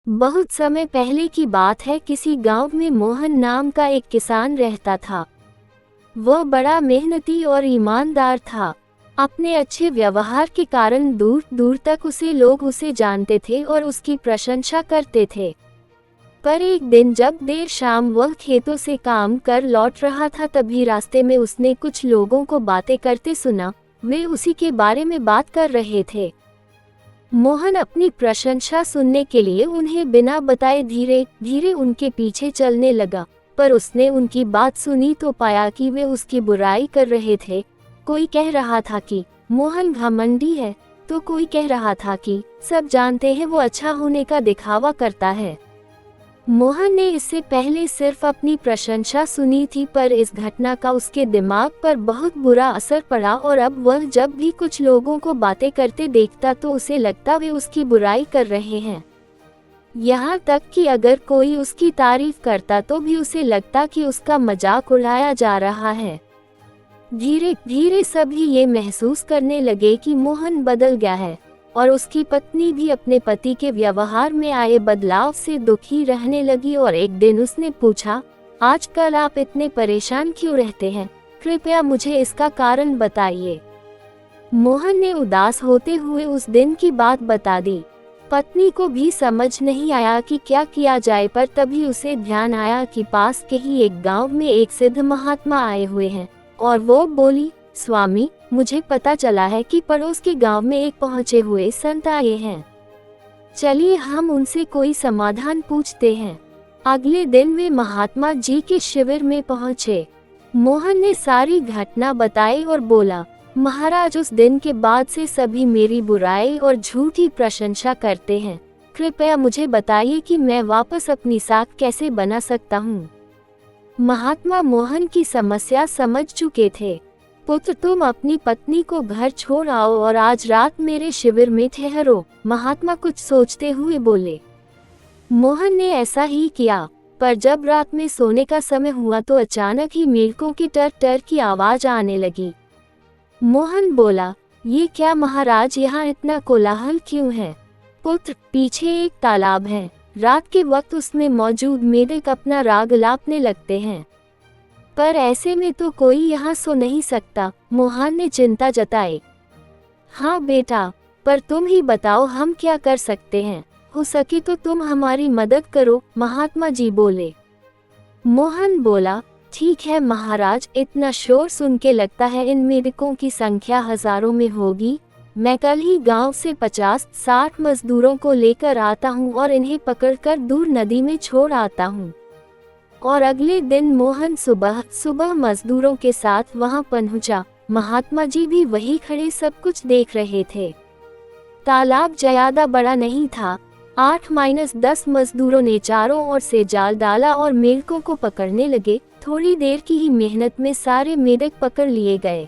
बहुत समय पहले की बात है। किसी गांव में मोहन नाम का एक किसान रहता था। वह बड़ा मेहनती और ईमानदार था। अपने अच्छे व्यवहार के कारण दूर दूर तक लोग उसे जानते थे और उसकी प्रशंसा करते थे। पर एक दिन जब देर शाम वह खेतों से काम कर लौट रहा था, तभी रास्ते में उसने कुछ लोगों को बातें करते सुना। वे उसी के बारे में बात कर रहे थे। मोहन अपनी प्रशंसा सुनने के लिए उन्हें बिना बताए धीरे धीरे उनके पीछे चलने लगा। पर उसने उनकी बात सुनी तो पाया कि वे उसकी बुराई कर रहे थे। कोई कह रहा था कि मोहन घमंडी है, तो कोई कह रहा था कि सब जानते हैं वो अच्छा होने का दिखावा करता है। मोहन ने इससे पहले सिर्फ अपनी प्रशंसा सुनी थी, पर इस घटना का उसके दिमाग पर बहुत बुरा असर पड़ा और अब वह जब भी कुछ लोगों को बातें करते देखता तो उसे लगता वे उसकी बुराई कर रहे हैं। यहाँ तक कि अगर कोई उसकी तारीफ करता तो भी उसे लगता कि उसका मजाक उड़ाया जा रहा है। धीरे धीरे सभी ये महसूस करने लगे कि मोहन बदल गया है और उसकी पत्नी भी अपने पति के व्यवहार में आए बदलाव से दुखी रहने लगी। और एक दिन उसने पूछा, आजकल आप इतने परेशान क्यों रहते हैं? कृपया मुझे इसका कारण बताइए। मोहन ने उदास होते हुए उस दिन की बात बता दी। पत्नी को भी समझ नहीं आया कि क्या किया जाए, पर तभी उसे ध्यान आया कि पास के ही एक गांव में एक सिद्ध महात्मा आए हुए हैं। और वो बोली, स्वामी, मुझे पता चला है कि पड़ोस के गांव में एक पहुंचे हुए संत आए हैं। चलिए हम उनसे कोई समाधान पूछते हैं। अगले दिन वे महात्मा जी के शिविर में पहुंचे। मोहन ने सारी घटना बताई और बोला, महाराज, उस दिन के बाद से सभी मेरी बुराई और झूठी प्रशंसा करते हैं। कृपया मुझे बताइए कि मैं वापस अपनी साख कैसे बना सकता हूँ। महात्मा मोहन की समस्या समझ चुके थे। पुत्र, तुम अपनी पत्नी को घर छोड़ आओ और आज रात मेरे शिविर में ठहरो, महात्मा कुछ सोचते हुए बोले। मोहन ने ऐसा ही किया, पर जब रात में सोने का समय हुआ तो अचानक ही मेढकों की टर टर की आवाज आने लगी। मोहन बोला, ये क्या महाराज, यहाँ इतना कोलाहल क्यों है? पुत्र, पीछे एक तालाब है। रात के वक्त उसमें मौजूद मेढक अपना राग लापने लगते हैं, पर ऐसे में तो कोई यहाँ सो नहीं सकता। मोहन ने चिंता जताई। हाँ बेटा, पर तुम ही बताओ हम क्या कर सकते हैं? हो सके तो तुम हमारी मदद करो, महात्मा जी बोले। मोहन बोला, ठीक है महाराज, इतना शोर सुन के लगता है इन मेढकों की संख्या हजारों में होगी। मैं कल ही गांव से 50-60 मजदूरों को लेकर आता हूँ और इन्हें पकड़कर दूर नदी में छोड़ आता हूँ। और अगले दिन मोहन सुबह सुबह मजदूरों के साथ वहां पहुंचा। महात्मा जी भी वही खड़े सब कुछ देख रहे थे। तालाब ज्यादा बड़ा नहीं था। 8-10 मजदूरों ने चारों ओर से जाल डाला और मेढकों को पकड़ने लगे। थोड़ी देर की ही मेहनत में सारे मेढक पकड़ लिए गए।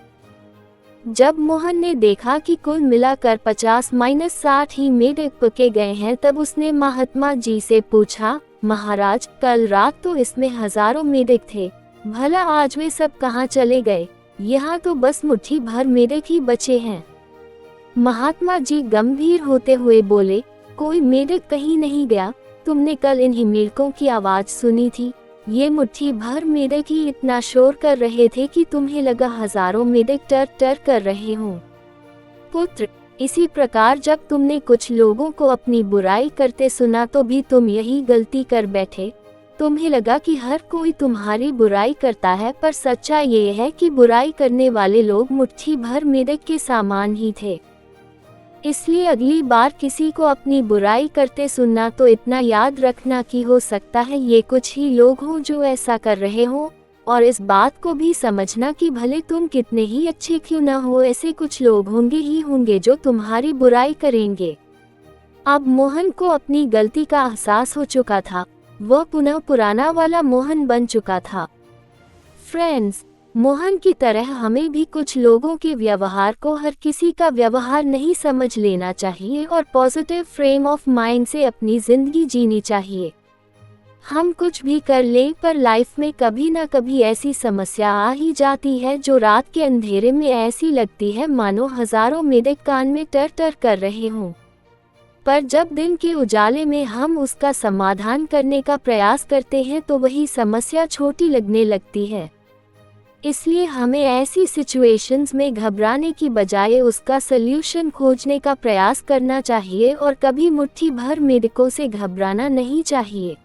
जब मोहन ने देखा कि कुल मिलाकर 50-60 ही मेढक पके गए हैं, तब उसने महात्मा जी से पूछा, महाराज, कल रात तो इसमें हजारों मेढक थे, भला आज वे सब कहाँ चले गए? यहाँ तो बस मुट्ठी भर मेढक ही बचे हैं। महात्मा जी गंभीर होते हुए बोले, कोई मेढक कहीं नहीं गया। तुमने कल इन्हीं मेढकों की आवाज सुनी थी। ये मुट्ठी भर मेढक ही इतना शोर कर रहे थे कि तुम्हें लगा हजारों मेढक टर टर कर रहे हों। पुत्र, इसी प्रकार जब तुमने कुछ लोगों को अपनी बुराई करते सुना तो भी तुम यही गलती कर बैठे। तुम्हें लगा कि हर कोई तुम्हारी बुराई करता है, पर सच्चाई ये है कि बुराई करने वाले लोग मुट्ठी भर मेढक के समान ही थे। इसलिए अगली बार किसी को अपनी बुराई करते सुनना तो इतना याद रखना कि हो सकता है ये कुछ ही लोग हों जो ऐसा कर रहे हों, और इस बात को भी समझना कि भले तुम कितने ही अच्छे क्यों न हो, ऐसे कुछ लोग होंगे ही होंगे जो तुम्हारी बुराई करेंगे। अब मोहन को अपनी गलती का एहसास हो चुका था। वह पुनः पुराना वाला मोहन बन चुका था। फ्रेंड्स, मोहन की तरह हमें भी कुछ लोगों के व्यवहार को हर किसी का व्यवहार नहीं समझ लेना चाहिए और पॉजिटिव फ्रेम ऑफ माइंड से अपनी जिंदगी जीनी चाहिए। हम कुछ भी कर लें, पर लाइफ में कभी ना कभी ऐसी समस्या आ ही जाती है जो रात के अंधेरे में ऐसी लगती है मानो हजारों मेढक कान में टर टर कर रहे हों। पर जब दिन के उजाले में हम उसका समाधान करने का प्रयास करते हैं तो वही समस्या छोटी लगने लगती है। इसलिए हमें ऐसी सिचुएशंस में घबराने की बजाय उसका सल्यूशन खोजने का प्रयास करना चाहिए और कभी मुट्ठी भर मेढकों से घबराना नहीं चाहिए।